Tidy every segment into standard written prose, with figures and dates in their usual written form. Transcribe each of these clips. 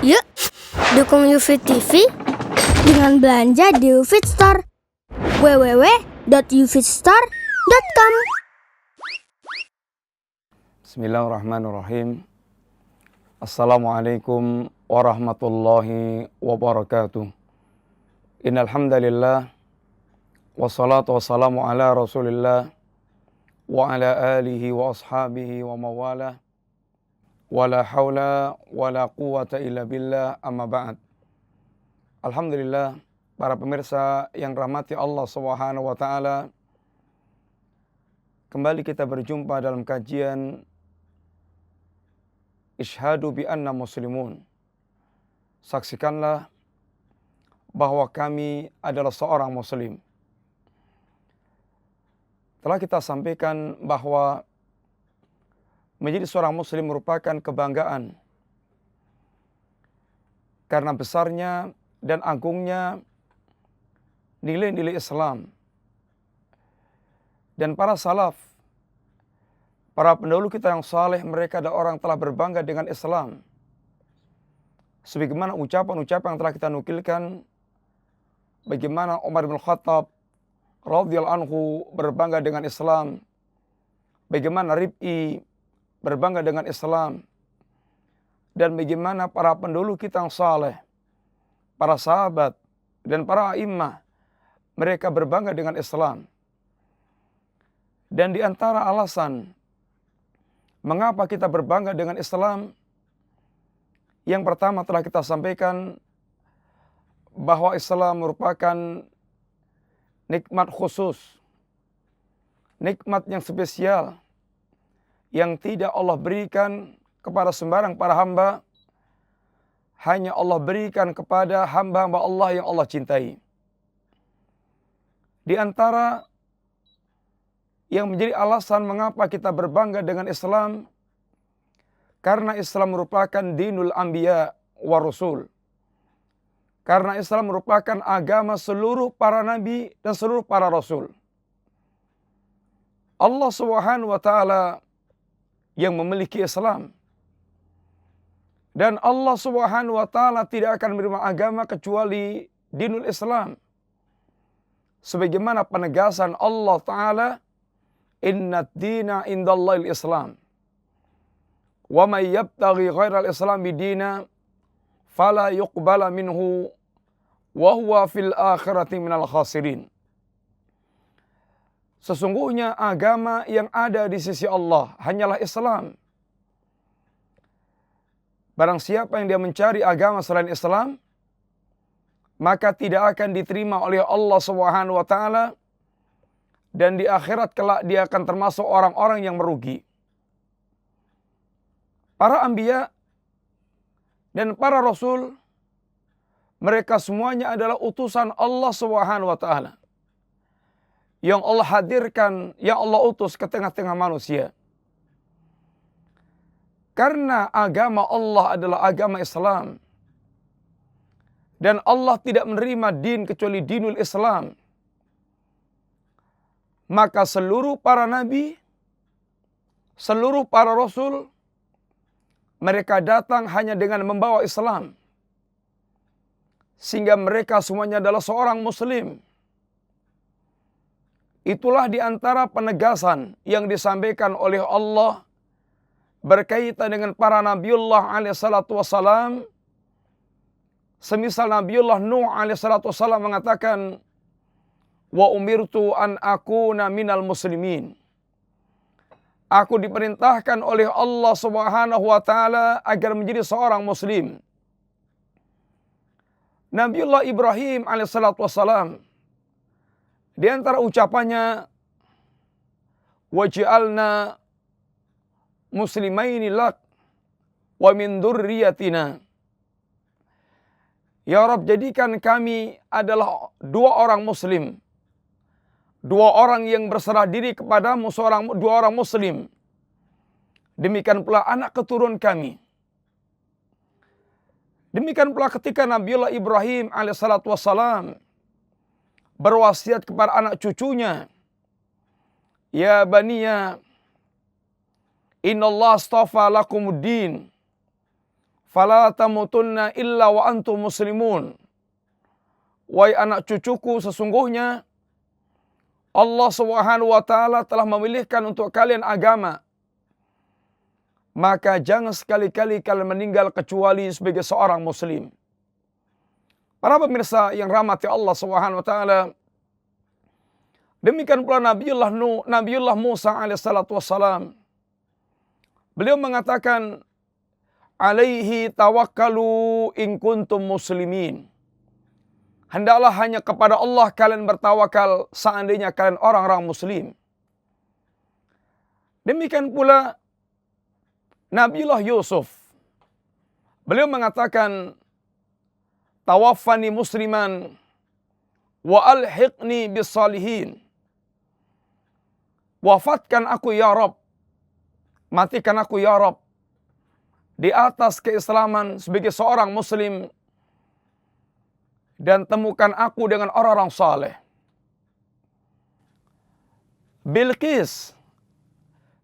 Yuk, dukung UFIT TV dengan belanja di UFIT Store. www.ufitstore.com. Bismillahirrahmanirrahim. Assalamualaikum warahmatullahi wabarakatuh. Innal hamdalillah wassalatu wassalamu ala Rasulillah wa ala alihi wa ashabihi wa mawalah. Wala haula wala quwata illa billah, amma ba'd. Alhamdulillah, para pemirsa yang rahmati Allah Subhanahu wa taala. Kembali kita berjumpa dalam kajian Isyhadu bi anna muslimun. Saksikanlah bahwa kami adalah seorang muslim. Telah kita sampaikan bahwa menjadi seorang muslim merupakan kebanggaan karena besarnya dan agungnya nilai-nilai Islam. Dan para salaf, para pendahulu kita yang saleh, mereka adalah orang telah berbangga dengan Islam. Sebagaimana ucapan-ucapan yang telah kita nukilkan, bagaimana Umar bin Khattab radhiyallahu anhu berbangga dengan Islam, bagaimana Rib'i berbangga dengan Islam, dan bagaimana para pendahulu kita yang saleh, para sahabat dan para a'immah, mereka berbangga dengan Islam. Dan di antara alasan mengapa kita berbangga dengan Islam, yang pertama telah kita sampaikan bahwa Islam merupakan nikmat khusus, nikmat yang spesial, yang tidak Allah berikan kepada sembarang para hamba, hanya Allah berikan kepada hamba-hamba Allah yang Allah cintai. Di antara yang menjadi alasan mengapa kita berbangga dengan Islam, karena Islam merupakan dinul anbiya wa rasul. Karena Islam merupakan agama seluruh para nabi dan seluruh para rasul. Allah Subhanahu wa taala yang memiliki Islam. Dan Allah Subhanahu wa taala tidak akan menerima agama kecuali dinul Islam. Sebagaimana penegasan Allah taala, "Innad dina indallahil Islam. Wa may yabtaghi ghairal Islami dina fala yuqbala minhu wa huwa fil akhirati minal khasirin." Sesungguhnya agama yang ada di sisi Allah hanyalah Islam. Barang siapa yang dia mencari agama selain Islam, maka tidak akan diterima oleh Allah Subhanahu wa taala, dan di akhirat kelak dia akan termasuk orang-orang yang merugi. Para anbiya dan para rasul, mereka semuanya adalah utusan Allah Subhanahu wa taala, yang Allah hadirkan, yang Allah utus ke tengah-tengah manusia. Karena agama Allah adalah agama Islam, dan Allah tidak menerima din kecuali dinul Islam, maka seluruh para nabi, seluruh para rasul, mereka datang hanya dengan membawa Islam. Sehingga mereka semuanya adalah seorang muslim. Itulah di antara penegasan yang disampaikan oleh Allah berkaitan dengan para Nabiullah alaihi salatu wassalam. Semisal Nabiullah Nuh alaihi salatu wassalam mengatakan, "Wa umirtu an akuna minal muslimin." Aku diperintahkan oleh Allah Subhanahu wa taala agar menjadi seorang muslim. Nabiullah Ibrahim alaihi salatu wassalam, di antara ucapannya, "Waj'alna muslimaini lak wa min dzurriyyatina." Ya Rabb, jadikan kami adalah dua orang muslim, dua orang yang berserah diri kepadamu, dua orang muslim. Demikian pula anak keturunan kami. Demikian pula ketika Nabiullah Ibrahim alaihissalatu wassalam berwasiat kepada anak cucunya, "Ya baniya, innallaha astafa lakumuddin Fala tamutunna illa wa antum muslimun. Wahai anak cucuku, sesungguhnya Allah Subhanahu wa taala telah memilihkan untuk kalian agama. Maka jangan sekali-kali kalian meninggal kecuali sebagai seorang muslim. Para pemirsa yang rahmati Allah Subhanahu wa taala, demikian pula Nabiullah Musa alaihissalatu wassalam. Beliau mengatakan, alaihi tawakkalu in kuntum muslimin. Hendaklah hanya kepada Allah kalian bertawakal seandainya kalian orang-orang muslim. Demikian pula Nabiullah Yusuf. Beliau mengatakan, tawaffani musliman wa alhiqni bis salihin. Wafatkan aku ya Rabb, matikan aku ya Rabb di atas keislaman sebagai seorang muslim, dan temukan aku dengan orang-orang saleh. Bilqis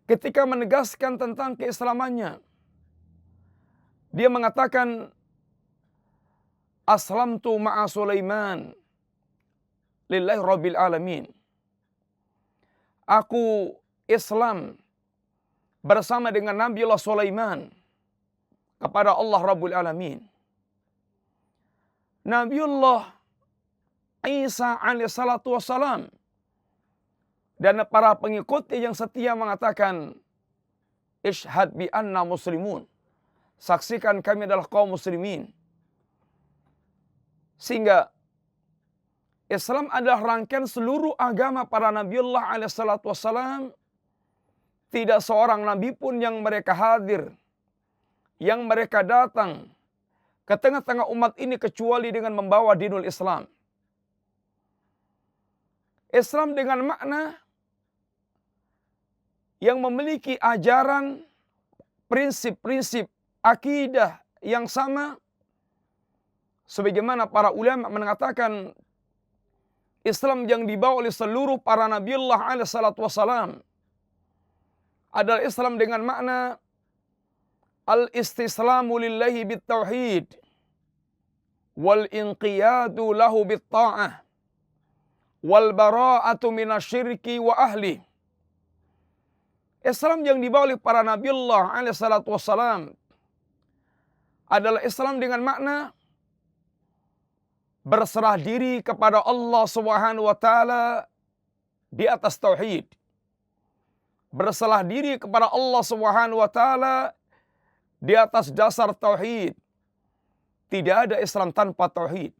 ketika menegaskan tentang keislamannya, dia mengatakan, aslamtu ma'a Sulaiman lillahi rabbil alamin. Aku Islam bersama dengan Nabiullah Sulaiman kepada Allah Rabbul Alamin. Nabiullah Isa alaihissalatu wassalam dan para pengikutnya yang setia mengatakan, Ishhad bi anna muslimun. Saksikan kami adalah kaum muslimin. Sehingga Islam adalah rangkaian seluruh agama para Nabiullah alaihissalatu wassalam. Tidak seorang nabi pun yang mereka hadir, yang mereka datang ke tengah-tengah umat ini kecuali dengan membawa dinul Islam. Islam dengan makna yang memiliki ajaran, prinsip-prinsip, akidah yang sama. Sebagaimana para ulama mengatakan, Islam yang dibawa oleh seluruh para Nabiullah alaihissalatu wassalam adalah Islam dengan makna al-istislamu lillahi bit-tauhid wal inqiyadu lahu bit-ta'ah wal bara'atu minasyirki wa ahli. Islam yang dibawa oleh para Nabiullah alaihissalatu wassalam adalah Islam dengan makna berserah diri kepada Allah Subhanahu wa taala di atas tauhid. Berserah diri kepada Allah Subhanahu wa taala di atas dasar tauhid. Tidak ada Islam tanpa tauhid.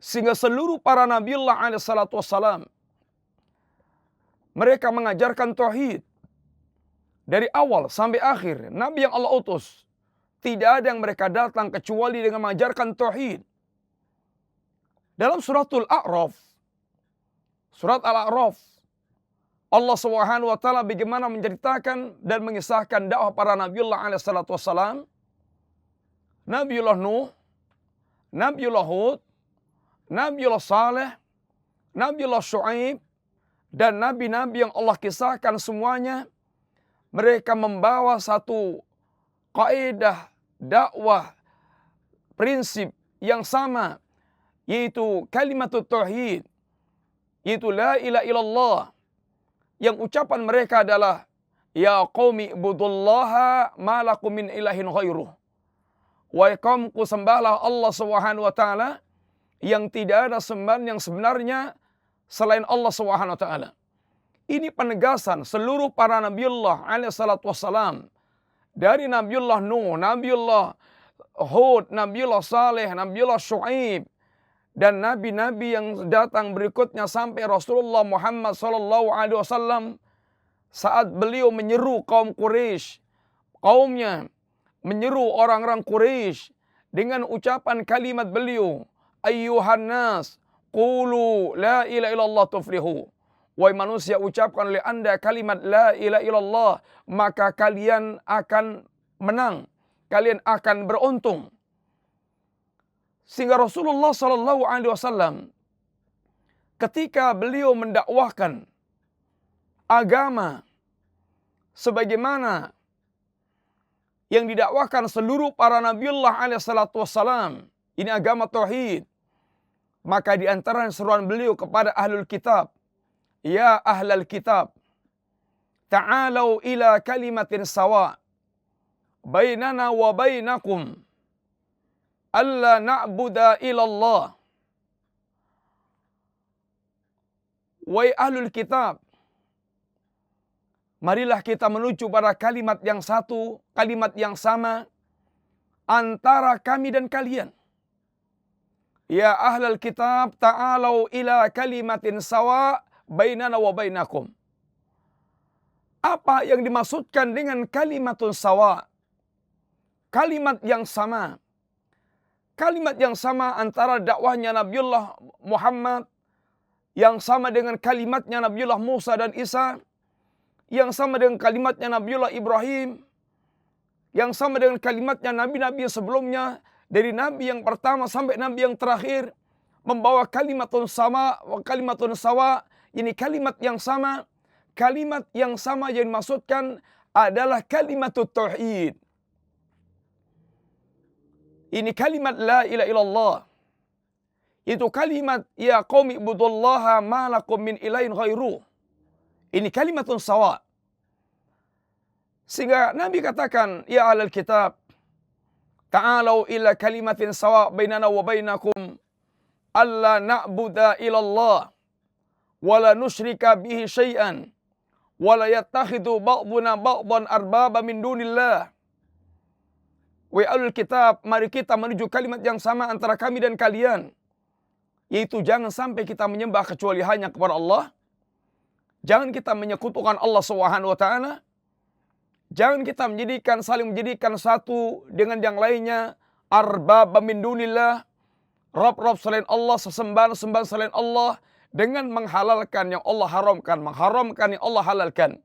Sehingga seluruh para Nabiullah alaihissalatu wassalam mereka mengajarkan tauhid dari awal sampai akhir. Nabi yang Allah utus, tidak ada yang mereka datang kecuali dengan mengajarkan tauhid. Dalam suratul A'raf, surat Al-A'raf, Allah Subhanahu wa taala bagaimana menceritakan dan mengisahkan dakwah para Nabiullah alaihissalatu wassalam. Nabiullah Nuh, Nabiullah Hud, Nabiullah Saleh, Nabiullah Syuaib, dan nabi-nabi yang Allah kisahkan semuanya, mereka membawa satu kaidah dakwah, prinsip yang sama, yaitu kalimatut tauhid, yaitu la ilaha illallah, yang ucapan mereka adalah, ya qaumi ibudullaha ma lakum min ilahin ghairuh. Wahai kaumku, sembahlah Allah Subhanahu wa taala yang tidak ada sembahan yang sebenarnya selain Allah Subhanahu wa taala. Ini penegasan seluruh para Nabiullah alaihissalatu wassalam, dari Nabiullah Nuh, Nabiullah Hud, Nabiullah Saleh, Nabiullah Syuaib, dan nabi-nabi yang datang berikutnya sampai Rasulullah Muhammad SAW, saat beliau menyeru kaum Quraisy, kaumnya menyeru orang-orang Quraisy dengan ucapan kalimat beliau, ayyuhan nas qulu la ilaha illallah tuflihu. Wahai manusia, ucapkan oleh anda kalimat la ilaha illallah, maka kalian akan menang, kalian akan beruntung. Sehingga Rasulullah SAW ketika beliau mendakwahkan agama sebagaimana yang didakwakan seluruh para Nabiullah alaihissalatu wassalam. Ini agama tauhid. Maka di antara seruan beliau kepada ahlul kitab, ya ahlal kitab, ta'alau ila kalimatin sawa bainana wa bainakum alla na'buda ilallah. Wahai ahlul kitab, marilah kita menuju pada kalimat yang satu, kalimat yang sama antara kami dan kalian. Ya ahlul kitab, ta'alau ila kalimatin sawa bainana wa bainakum. Apa yang dimaksudkan dengan kalimatun sawa? Kalimat yang sama. Kalimat yang sama antara dakwahnya Nabiullah Muhammad, yang sama dengan kalimatnya Nabiullah Musa dan Isa, yang sama dengan kalimatnya Nabiullah Ibrahim, yang sama dengan kalimatnya nabi-nabi sebelumnya, dari nabi yang pertama sampai nabi yang terakhir, membawa kalimatun sama, kalimatun sawa, ini kalimat yang sama. Kalimat yang sama yang dimaksudkan adalah kalimatut tauhid. Ini kalimat la ilaha illallah. Itu kalimat ya qaumi ibudullaha ma lakum min ilahin ghairu. Ini kalimatun sawa. Sehingga Nabi katakan, ya ahlal kitab, ta'alau ila kalimatin sawa bainana wa bainakum alla na'buda ilallah wa la nusyrika bihi syai'an wa la yattakhidhu ba'duna ba'dan arbaba min dunillah. Wahai ahlul kitab, mari kita menuju kalimat yang sama antara kami dan kalian, yaitu jangan sampai kita menyembah kecuali hanya kepada Allah. Jangan kita menyekutukan Allah Subhanahu wa taala. Jangan kita saling menjadikan satu dengan yang lainnya, arbab min dunillah, rob-rob selain Allah, sesembahan-sembahan selain Allah, dengan menghalalkan yang Allah haramkan, mengharamkan yang Allah halalkan.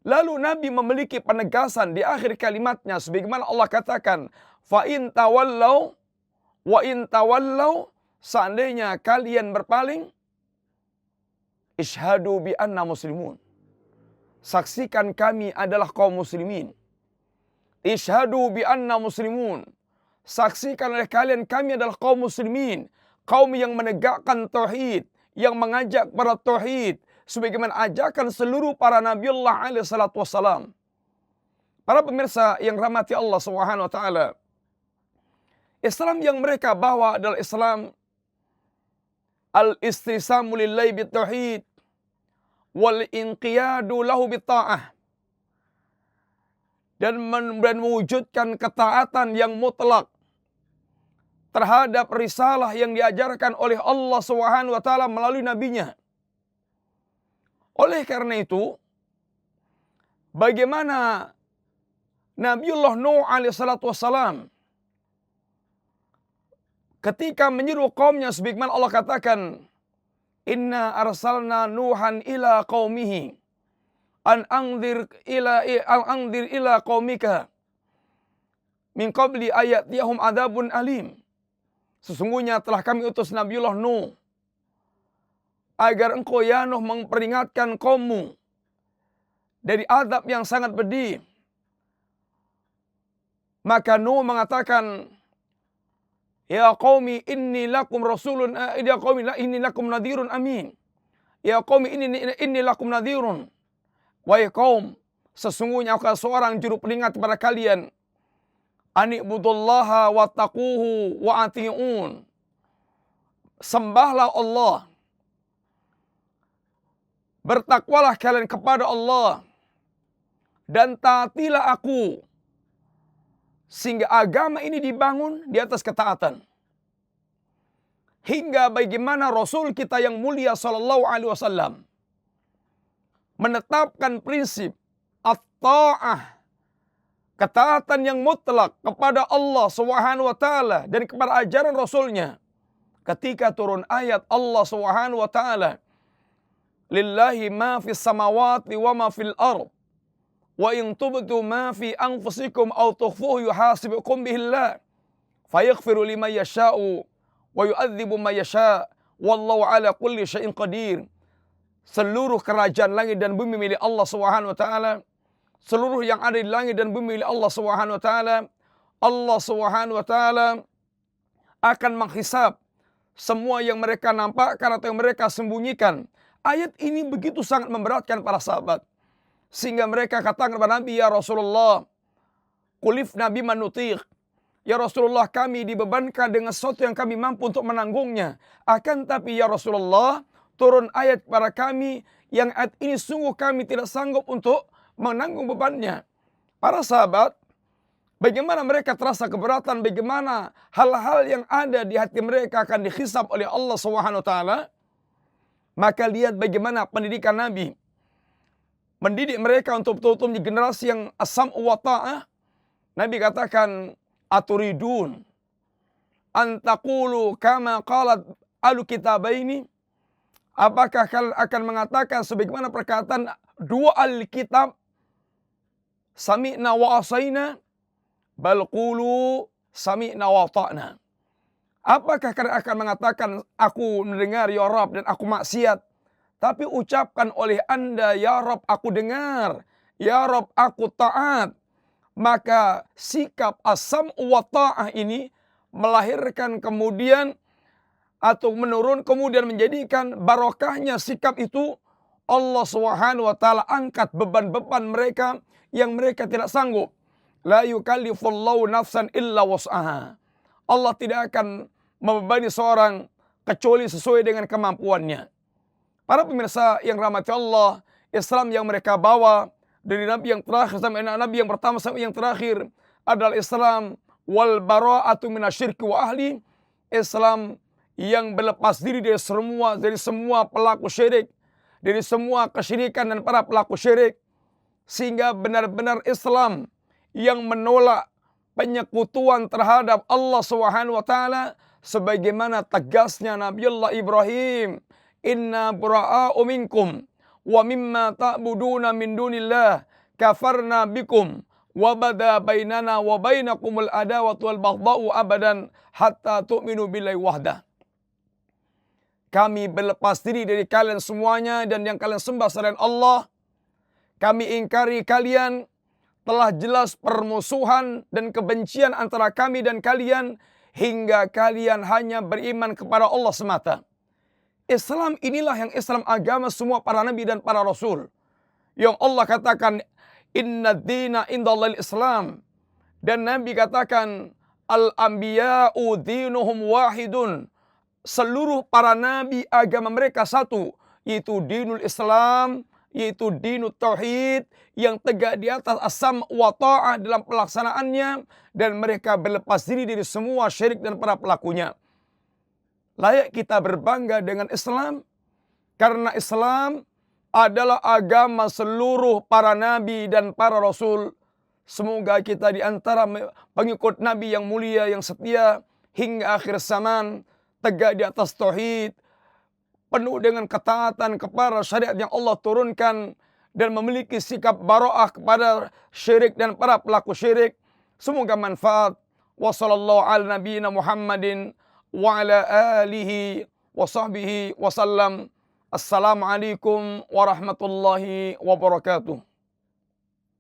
Lalu Nabi memiliki penegasan di akhir kalimatnya, sebagaimana Allah katakan, fa in tawallau wa in tawallau, seandainya kalian berpaling, ishhadu bi anna muslimun. Saksikan kami adalah kaum muslimin. Ishhadu bi anna muslimun. Saksikan oleh kalian kami adalah kaum muslimin. Kaum yang menegakkan tauhid, yang mengajak pada tauhid, sebagaimana ajakan seluruh para Nabiullah alaihi salatu wassalam. Para pemirsa yang rahmati Allah Subhanahu wa taala, Islam yang mereka bawa adalah Islam al-istisamu lillahi bitauhid wal inqiyadu lahu bitta'ah, dan mewujudkan ketaatan yang mutlak terhadap risalah yang diajarkan oleh Allah Subhanahu wa taala melalui nabinya. Oleh karena itu, bagaimana Nabiullah Nuh alaihissalatu wassalam ketika menyeru kaumnya, sebagaimana Allah katakan, inna arsalna Nuhan ila qaumihi an anzir ila qaumika min qabli ayatiyahum adzabun alim. Sesungguhnya telah kami utus Nabiullah Nuh agar engkau ya Nuh memperingatkan kaummu dari azab yang sangat pedih. Maka Nuh mengatakan, ya qaumi inni lakum rasulun, ya qaumi inni lakum nadhirun amin. Ya qaumi inni lakum nadhirun. Wahai kaum, sesungguhnya aku seorang juru peringat kepada kalian. Ani'budullaha wattaquhu wa ati'un. Sembahlah Allah, bertakwalah kalian kepada Allah, dan taatilah aku. Sehingga agama ini dibangun di atas ketaatan. Hingga bagaimana Rasul kita yang mulia sallallahu alaihi wasallam menetapkan prinsip at-ta'ah, ketaatan yang mutlak kepada Allah Subhanahu wa taala dan kepada ajaran Rasulnya. Ketika turun ayat Allah Subhanahu wa taala, lillahi ma fis samawati wa ma fil ard wa in tubdu ma fi anfusikum aw tukhfuhu yuhasibukum bihillah fayaghfiru liman yasha'u wa yu'adzibu man yasha' wallahu ala kulli syai'in qadir. Seluruh kerajaan langit dan bumi milik Allah Subhanahu wa taala. seluruh yang ada di langit dan bumi milik Allah Subhanahu wa taala. Allah Subhanahu wa taala akan menghisab semua yang mereka nampakkan atau yang mereka sembunyikan. Ayat ini begitu sangat memberatkan para sahabat. Sehingga mereka katakan kepada Nabi, ya Rasulullah, kulif Nabi manutiq. Ya Rasulullah, kami dibebankan dengan sesuatu yang kami mampu untuk menanggungnya. Akan tapi ya Rasulullah, turun ayat kepada kami yang ayat ini sungguh kami tidak sanggup untuk menanggung bebannya. Para sahabat, bagaimana mereka terasa keberatan, bagaimana hal-hal yang ada di hati mereka akan dihisab oleh Allah Subhanahu wa taala. Maka lihat bagaimana pendidikan Nabi. Mendidik mereka untuk betul-betul menjadi generasi yang as-sam'u wa ta'ah. Nabi katakan, aturidun an taqulu kama qalat al-kitabaini. Apakah kalian akan mengatakan sebagaimana perkataan dua al-kitab, sami'na wa asaina, bal qulu sami'na wa ta'na. Apakah kalian akan mengatakan aku mendengar ya Rabb dan aku maksiat, tapi ucapkan oleh Anda ya Rabb aku dengar, ya Rabb aku taat. Maka sikap as-sam'u wa ta'ah ini melahirkan kemudian atau menurun kemudian menjadikan barokahnya sikap itu Allah Subhanahu wa taala angkat beban-beban mereka yang mereka tidak sanggup. La yukallifullahu nafsan illa wus'aha. Allah tidak akan membebani seorang kecuali sesuai dengan kemampuannya. Para pemirsa yang rahmati Allah, Islam yang mereka bawa dari Nabi yang terakhir sampai Nabi yang pertama sampai yang terakhir adalah Islam wal bara'atu minasyirki wa ahli. Islam yang berlepas diri dari semua pelaku syirik, dari semua kesyirikan dan para pelaku syirik, sehingga benar-benar Islam yang menolak penyekutuan terhadap Allah Subhanahu wa taala sebagaimana tegasnya Nabiullah Ibrahim, inna bura'a'u minkum wa mimma ta'buduna min dunillah kafarna bikum wa bada bainana wa bainakumul adawatu wal baghdha'u abadan hatta tu'minu billahi wahdah. Kami berlepas diri dari kalian semuanya dan yang kalian sembah selain Allah. Kami ingkari kalian, telah jelas permusuhan dan kebencian antara kami dan kalian hingga kalian hanya beriman kepada Allah semata. Islam inilah yang Islam agama semua para nabi dan para rasul. Yang Allah katakan inna dina indallahil Islam. Dan Nabi katakan al-anbiya'u dinuhum wahidun. Seluruh para nabi agama mereka satu, yaitu dinul Islam, yaitu dinul tauhid yang tegak di atas as-sam' wa ta'ah dalam pelaksanaannya, dan mereka berlepas diri dari semua syirik dan para pelakunya. Layak kita berbangga dengan Islam karena Islam adalah agama seluruh para nabi dan para rasul. Semoga kita di antara pengikut nabi yang mulia, yang setia hingga akhir zaman, tegak di atas tauhid, penuh dengan ketaatan kepada syariat yang Allah turunkan dan memiliki sikap bara'ah kepada syirik dan para pelaku syirik. Semoga manfaat. Wassallallahu ala nabiyyina Muhammadin wa ala alihi wa sahbihi wasallam. Assalamualaikum warahmatullahi wabarakatuh.